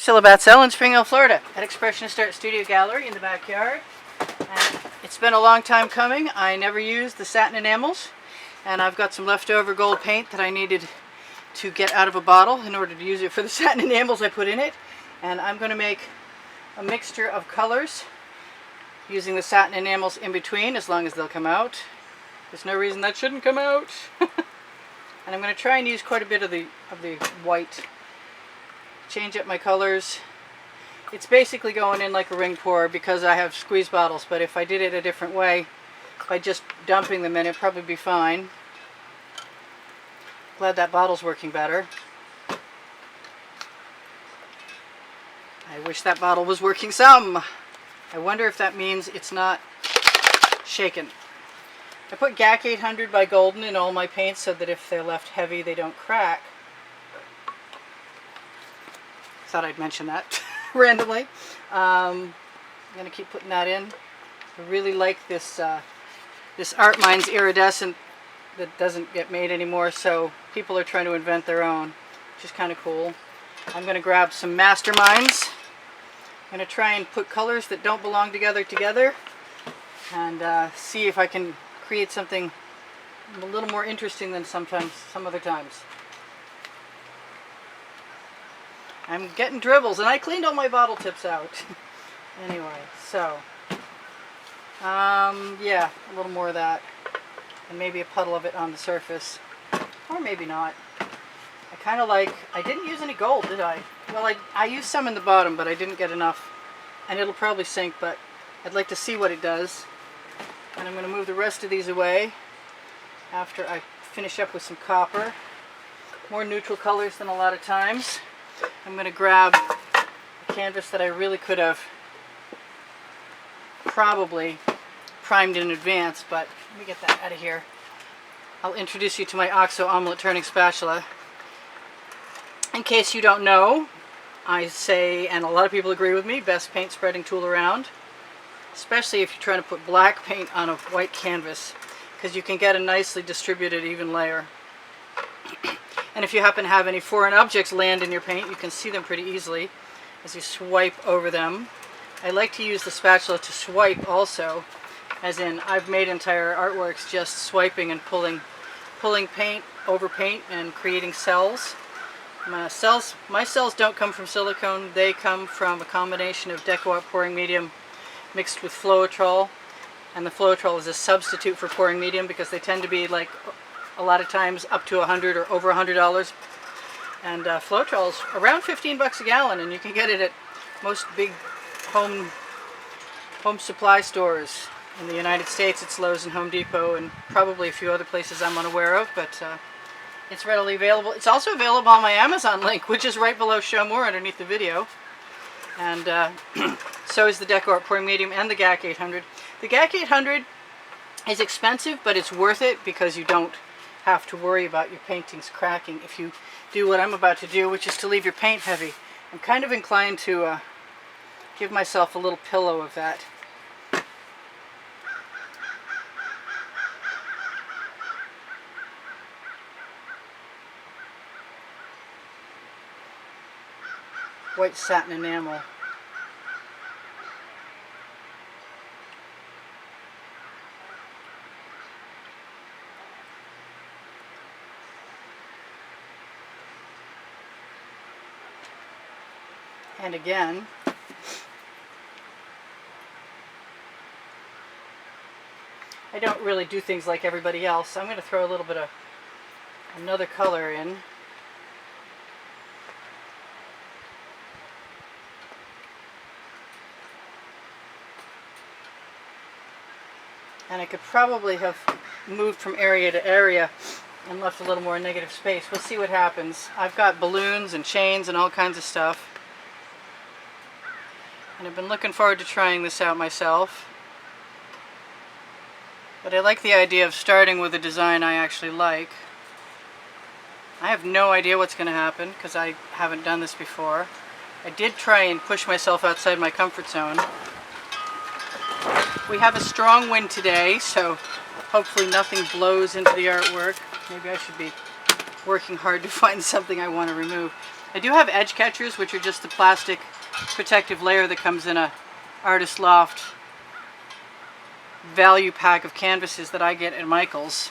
Priscilla Batzell in Spring Hill, Florida at Expressionist Art Studio Gallery in the backyard. And it's been a long time coming. I never used the satin enamels, and I've got some leftover gold paint that I needed to get out of a bottle in order to use it for the satin enamels I put in it. And I'm going to make a mixture of colors using the satin enamels in between, as long as they'll come out. There's no reason that shouldn't come out. And I'm going to try and use quite a bit of the white. Change up my colors. It's basically going in like a ring pour because I have squeeze bottles, but if I did it a different way, by just dumping them in, it'd probably be fine. Glad that bottle's working better. I wish that bottle was working some. I wonder if that means it's not shaken. I put GAC 800 by Golden in all my paints so that if they're left heavy, they don't crack. Thought I'd mention that randomly. I'm going to keep putting that in. I really like this this Art Minds iridescent that doesn't get made anymore, so people are trying to invent their own, which is kind of cool. I'm going to grab some Masterminds. I'm going to try and put colors that don't belong together and see if I can create something a little more interesting than some other times. I'm getting dribbles, and I cleaned all my bottle tips out. Anyway, so, yeah, a little more of that, and maybe a puddle of it on the surface, or maybe not. I kind of like, I didn't use any gold, did I? Well, I used some in the bottom, but I didn't get enough, and it'll probably sink, but I'd like to see what it does. And I'm going to move the rest of these away after I finish up with some copper. More neutral colors than a lot of times. I'm going to grab a canvas that I really could have probably primed in advance, but let me get that out of here. I'll introduce you to my OXO omelet turning spatula. In case you don't know, I say, and a lot of people agree with me, best paint spreading tool around, especially if you're trying to put black paint on a white canvas, because you can get a nicely distributed even layer. And if you happen to have any foreign objects land in your paint, you can see them pretty easily as you swipe over them. I like to use the spatula to swipe also, as in I've made entire artworks just swiping and pulling paint over paint and creating cells. My cells don't come from silicone. They come from a combination of DecoArt pouring medium mixed with Floetrol. And the Floetrol is a substitute for pouring medium because they tend to be like a lot of times up to $100 or over $100, and Floetrol's around 15 bucks a gallon, and you can get it at most big home supply stores in the United States. It's Lowe's and Home Depot, and probably a few other places I'm unaware of, but it's readily available. It's also available on my Amazon link, which is right below Show More underneath the video, and so is the DecoArt pouring medium and the GAC 800. The GAC 800 is expensive, but it's worth it because you don't have to worry about your paintings cracking if you do what I'm about to do, which is to leave your paint heavy. I'm kind of inclined to give myself a little pillow of that. White satin enamel. And again, I don't really do things like everybody else. I'm going to throw a little bit of another color in. And I could probably have moved from area to area and left a little more negative space. We'll see what happens. I've got balloons and chains and all kinds of stuff. And I've been looking forward to trying this out myself. But I like the idea of starting with a design I actually like. I have no idea what's going to happen because I haven't done this before. I did try and push myself outside my comfort zone. We have a strong wind today, so hopefully nothing blows into the artwork. Maybe I should be working hard to find something I want to remove. I do have edge catchers, which are just the plastic protective layer that comes in a Artist Loft value pack of canvases that I get at Michael's.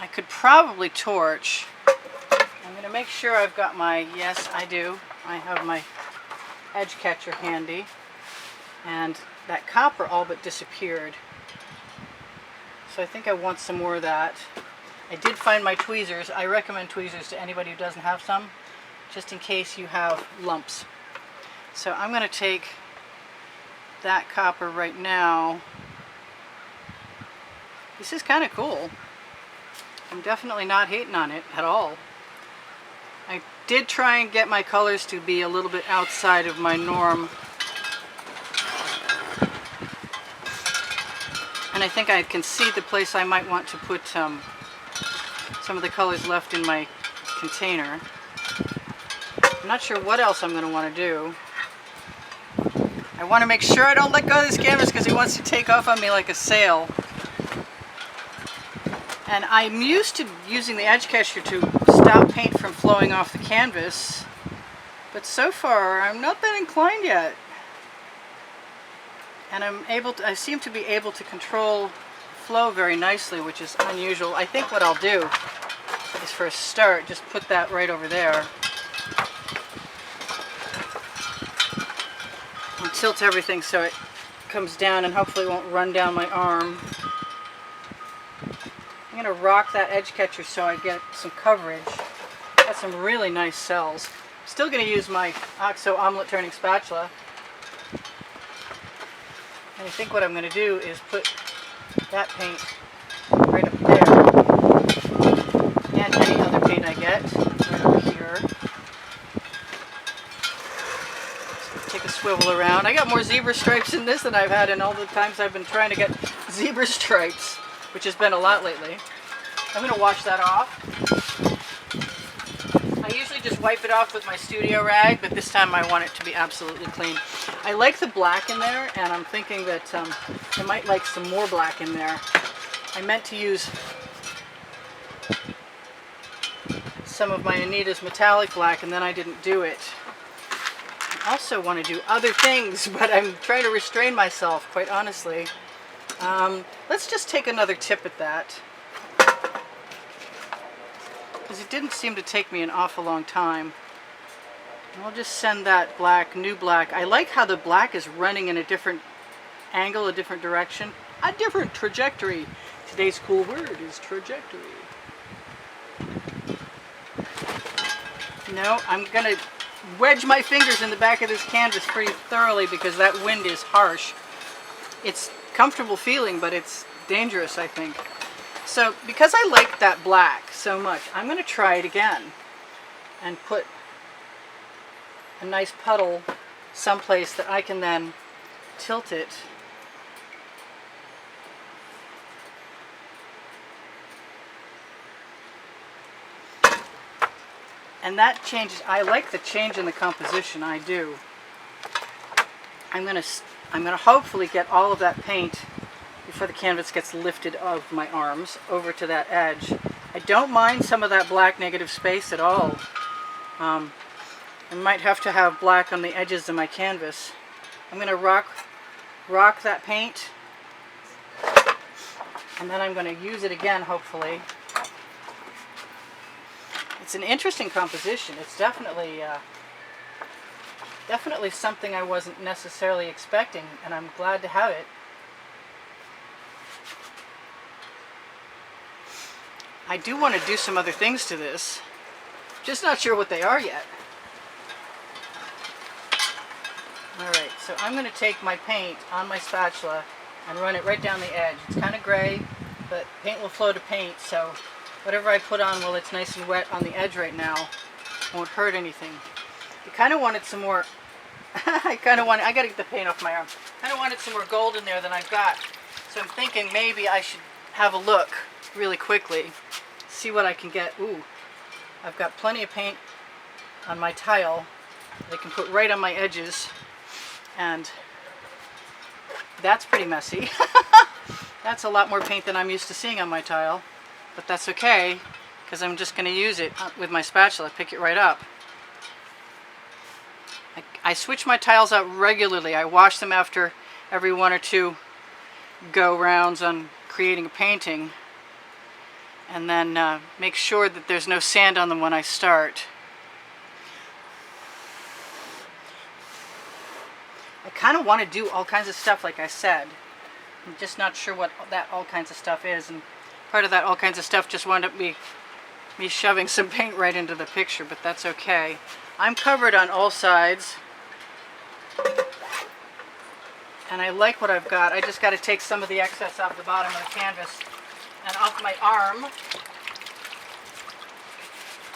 I could probably torch. I'm going to make sure I've got my, yes I do, I have my edge catcher handy. And that copper all but disappeared. So I think I want some more of that. I did find my tweezers. I recommend tweezers to anybody who doesn't have some, just in case you have lumps. So I'm going to take that copper right now. This is kind of cool. I'm definitely not hating on it at all. I did try and get my colors to be a little bit outside of my norm. And I think I can see the place I might want to put some of the colors left in my container. I'm not sure what else I'm going to want to do. I want to make sure I don't let go of this canvas because he wants to take off on me like a sail. And I'm used to using the edge catcher to stop paint from flowing off the canvas, but so far I'm not that inclined yet. And I seem to be able to control flow very nicely, which is unusual. I think what I'll do is, for a start, just put that right over there and tilt everything so it comes down and hopefully won't run down my arm. I'm going to rock that edge catcher so I get some coverage. Got some really nice cells. Still going to use my OXO omelet turning spatula. And I think what I'm going to do is put that paint right up there, and any other paint I get right over here. So take a swivel around. I got more zebra stripes in this than I've had in all the times I've been trying to get zebra stripes, which has been a lot lately. I'm going to wash that off. I usually just wipe it off with my studio rag, but this time I want it to be absolutely clean. I like the black in there, and I'm thinking that I might like some more black in there. I meant to use some of my Anita's metallic black, and then I didn't do it. I also want to do other things, but I'm trying to restrain myself, quite honestly. Let's just take another tip at that, because it didn't seem to take me an awful long time. And I'll just send that black, new black. I like how the black is running in a different angle, a different direction, a different trajectory. Today's cool word is trajectory. No, I'm going to wedge my fingers in the back of this canvas pretty thoroughly because that wind is harsh. It's comfortable feeling, but it's dangerous, I think. So because I like that black so much, I'm going to try it again and put a nice puddle someplace that I can then tilt it. And that changes. I like the change in the composition. I do. I'm gonna hopefully get all of that paint before the canvas gets lifted off my arms over to that edge. I don't mind some of that black negative space at all. I might have to have black on the edges of my canvas. I'm gonna rock that paint, and then I'm gonna use it again, hopefully. It's an interesting composition. It's definitely something I wasn't necessarily expecting, and I'm glad to have it. I do want to do some other things to this. Just not sure what they are yet. Alright, so I'm going to take my paint on my spatula and run it right down the edge. It's kind of gray, but paint will flow to paint, so whatever I put on while it's nice and wet on the edge right now won't hurt anything. I kind of wanted some more, I gotta get the paint off my arm. I kind of wanted some more gold in there than I've got. So I'm thinking maybe I should have a look really quickly, see what I can get. Ooh, I've got plenty of paint on my tile that I can put right on my edges, and that's pretty messy. That's a lot more paint than I'm used to seeing on my tile, but that's okay. because I'm just going to use it with my spatula, pick it right up. I switch my tiles out regularly. I wash them after every 1 or 2 go rounds on creating a painting, and then make sure that there's no sand on them when I start. I kind of want to do all kinds of stuff, like I said. I'm just not sure what that all kinds of stuff is, and part of that all kinds of stuff just wound up me shoving some paint right into the picture, but that's okay. I'm covered on all sides, and I like what I've got. I just got to take some of the excess off the bottom of the canvas and off my arm.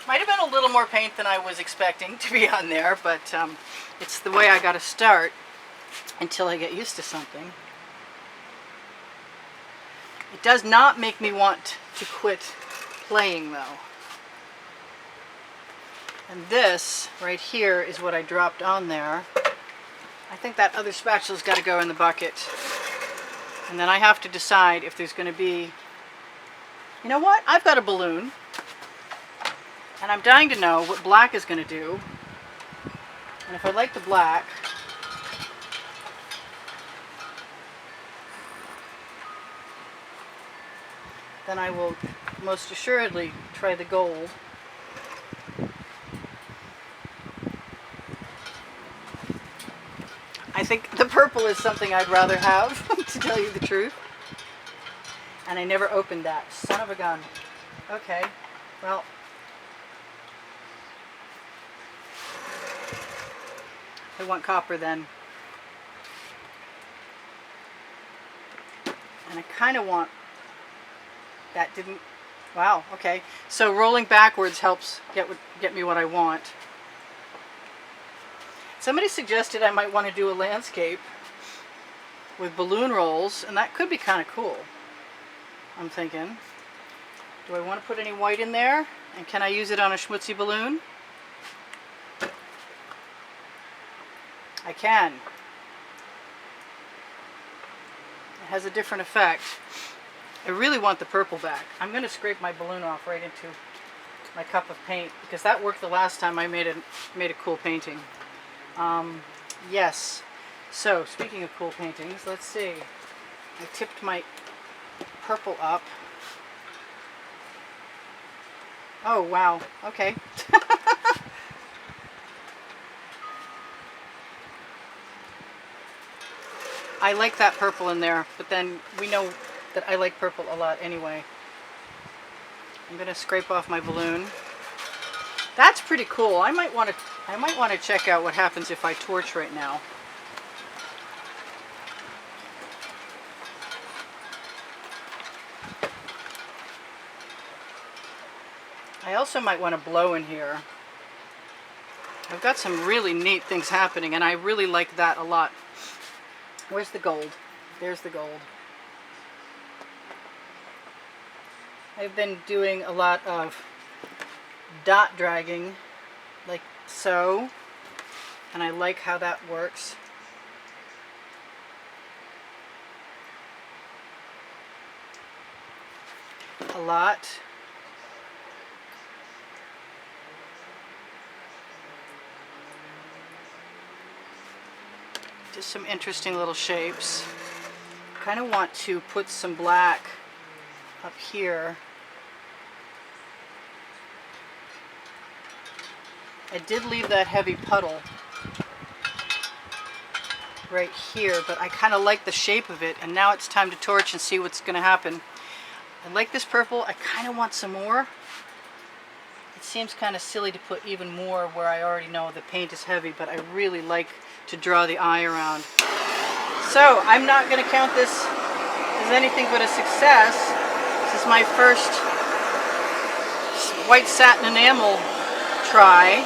Might have been a little more paint than I was expecting to be on there, but it's the way I got to start until I get used to something. It does not make me want to quit playing, though. And this right here is what I dropped on there. I think that other spatula's got to go in the bucket. And then I have to decide if there's going to be... You know what? I've got a balloon. And I'm dying to know what black is going to do. And if I like the black... then I will most assuredly try the gold. I think the purple is something I'd rather have, to tell you the truth. And I never opened that. Son of a gun. Okay, well. I want copper then. And I kind of want... That didn't... Wow, okay. So rolling backwards helps get me what I want. Somebody suggested I might want to do a landscape with balloon rolls, and that could be kind of cool. I'm thinking. Do I want to put any white in there? And can I use it on a schmutzy balloon? I can. It has a different effect. I really want the purple back. I'm going to scrape my balloon off right into my cup of paint, because that worked the last time I made a cool painting. Yes. So, speaking of cool paintings, let's see. I tipped my purple up. Oh, wow. Okay. I like that purple in there, but then we know that I like purple a lot anyway. I'm going to scrape off my balloon. That's pretty cool. I might want to check out what happens if I torch right now. I also might want to blow in here. I've got some really neat things happening, and I really like that a lot. Where's the gold? There's the gold. I've been doing a lot of dot dragging, like so, and I like how that works. A lot. Just some interesting little shapes. Kind of want to put some black up here. I did leave that heavy puddle right here, but I kind of like the shape of it, and now it's time to torch and see what's going to happen. I like this purple. I kind of want some more. It seems kind of silly to put even more where I already know the paint is heavy, but I really like to draw the eye around. So I'm not going to count this as anything but a success. This is my first white satin enamel try.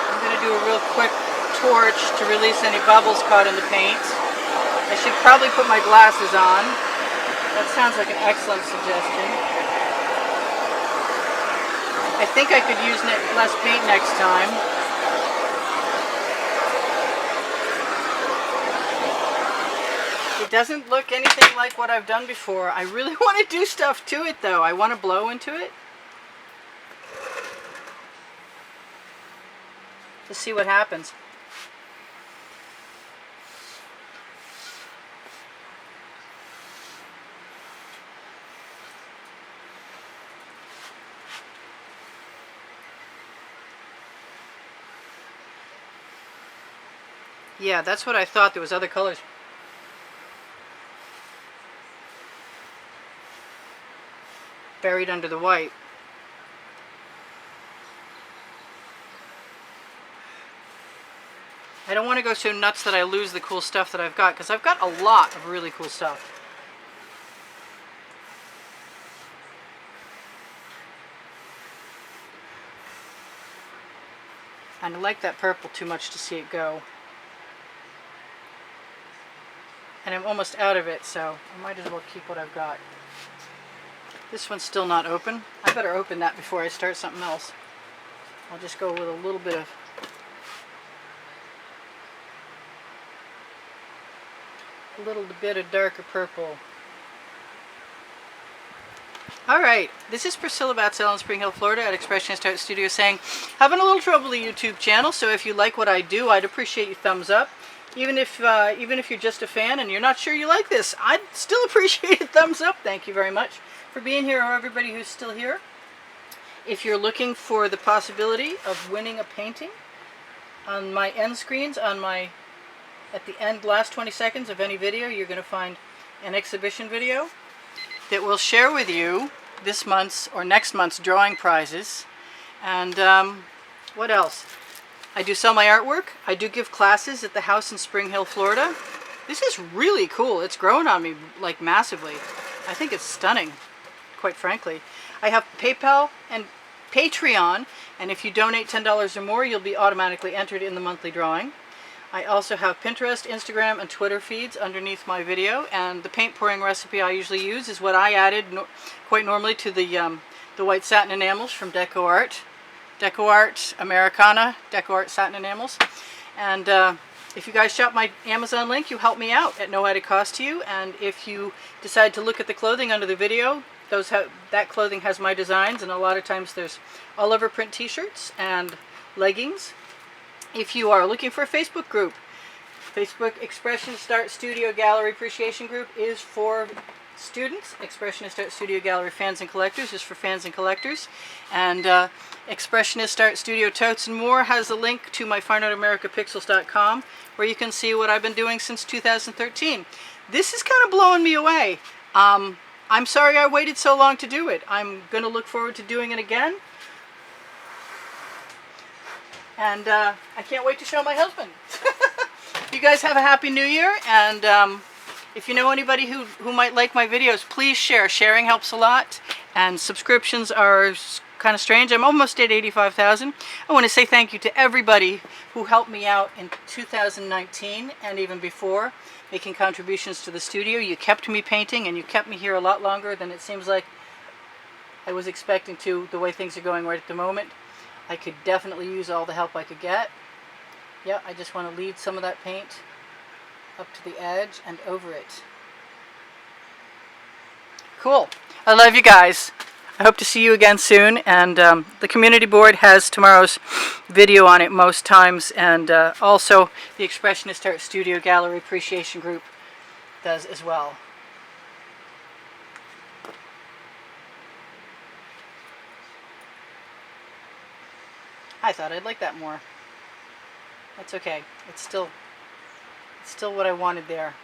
I'm going to do a real quick torch to release any bubbles caught in the paint. I should probably put my glasses on. That sounds like an excellent suggestion. I think I could use less paint next time. It doesn't look anything like what I've done before. I really want to do stuff to it though. I want to blow into it. To see what happens. Yeah, that's what I thought. There was other colors. Buried under the white. I don't want to go so nuts that I lose the cool stuff that I've got, because I've got a lot of really cool stuff. And I like that purple too much to see it go. And I'm almost out of it, so I might as well keep what I've got. This one's still not open. I better open that before I start something else. I'll just go with a little bit of darker purple. Alright, this is Priscilla Batzell in Spring Hill, Florida at Expressionist Art Studio saying, having a little trouble with the YouTube channel, so if you like what I do, I'd appreciate your thumbs up. Even if you're just a fan and you're not sure you like this, I'd still appreciate a thumbs up. Thank you very much for being here, or everybody who's still here. If you're looking for the possibility of winning a painting, on my end screens, at the end last 20 seconds of any video, you're going to find an exhibition video that will share with you this month's or next month's drawing prizes. And what else? I do sell my artwork. I do give classes at the house in Spring Hill, Florida. This is really cool. It's grown on me like massively. I think it's stunning, quite frankly. I have PayPal and Patreon, and if you donate $10 or more, you'll be automatically entered in the monthly drawing. I also have Pinterest, Instagram, and Twitter feeds underneath my video, and the paint pouring recipe I usually use is what I added quite normally to the white satin enamels from DecoArt. DecoArt Americana, DecoArt Satin Enamels. And if you guys shop my Amazon link, you help me out at no added cost to you. And if you decide to look at the clothing under the video, that clothing has my designs, and a lot of times there's all over print t-shirts and leggings. If you are looking for a Facebook group, Facebook Expressionist Art Studio Gallery Appreciation Group is for students. Expressionist Art Studio Gallery Fans and Collectors is for fans and collectors. And Expressionist Art Studio Totes and More has a link to my fineartamericapixels.com, where you can see what I've been doing since 2013. This is kind of blowing me away. I'm sorry I waited so long to do it. I'm going to look forward to doing it again. And I can't wait to show my husband. You guys have a happy new year, and if you know anybody who might like my videos, please share. Sharing helps a lot, and subscriptions are kind of strange. I'm almost at 85,000. I want to say thank you to everybody who helped me out in 2019 and even before, making contributions to the studio. You kept me painting, and you kept me here a lot longer than it seems like I was expecting to, the way things are going right at the moment. I could definitely use all the help I could get. Yeah, I just want to lead some of that paint up to the edge and over it. Cool. I love you guys. I hope to see you again soon. And the community board has tomorrow's video on it most times. And also the Expressionist Art Studio Gallery Appreciation Group does as well. I thought I'd like that more. That's okay. It's still what I wanted there.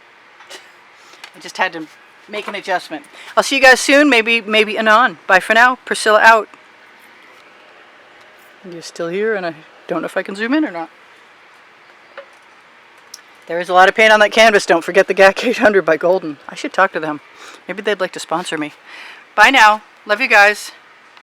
I just had to make an adjustment. I'll see you guys soon. Maybe anon. Bye for now. Priscilla out. You're still here, and I don't know if I can zoom in or not. There is a lot of paint on that canvas. Don't forget the GAC 800 by Golden. I should talk to them. Maybe they'd like to sponsor me. Bye now. Love you guys.